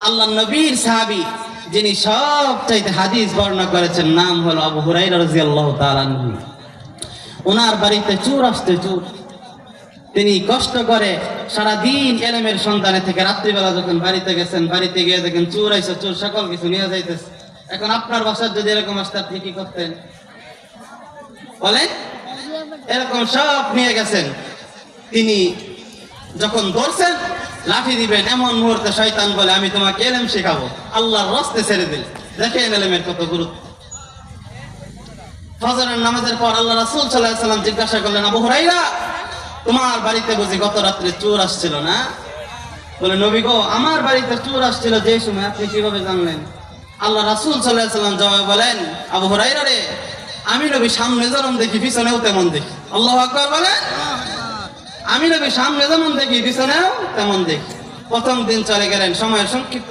আল্লাহ নবীর সাহাবী যিনি সবচাইতে হাদিস বর্ণনা করেছেন নাম হলো আবু হুরায়রা রাদিয়াল্লাহু তাআলা আনহু। ওনার বাড়িতে চোর আসতে চোর, তিনি কষ্ট করে সারা দিন ইলমের সন্ধানে থেকে রাত্রিবেলা যখন বাড়িতে গেছেন, বাড়িতে গিয়ে দেখেন চোর আইছে, চোর সকল কিছু নিয়ে যাইতেছে। এখন আপনার বাসার যদি এরকম আসতে আপনি কি করতেন বলেন? এরকম সব নিয়ে গেছেন। তিনি যখন ধরছেন লাঠি দিবেন, এমন মুহূর্তে শয়তান বলে আমি তোমাকে ইলম শেখাবো, আল্লাহর রাস্তায় ছেড়ে দিল। দেখেন ইলমের কত গুরুত্ব। ফজরের নামাজের পর আল্লাহ রাসূল সাল্লাল্লাহু আলাইহি ওয়াসাল্লাম জিজ্ঞাসা করলেন, আবু হুরায়রা তোমার বাড়িতে বুঝি গত রাত্রে চোর আসছিল না? বলে, নবী গো, আমার বাড়িতে চোর আসছিল যে সময়, আপনি কিভাবে জানলেন? আল্লাহ রাসূল সাল্লাল্লাহু আলাইহি ওয়াসাল্লাম জবাবে বলেন, আবু হুরায়রা রে, আমি নবী সামনে যেমন দেখি পিছনেও তেমন দেখি। আল্লাহু আকবার বলেন। আমি নবী সামনে যেমন দেখি পিছনেও তেমন দেখি। প্রথম দিন চলে গেলেন, সময়ের সংক্ষিপ্ত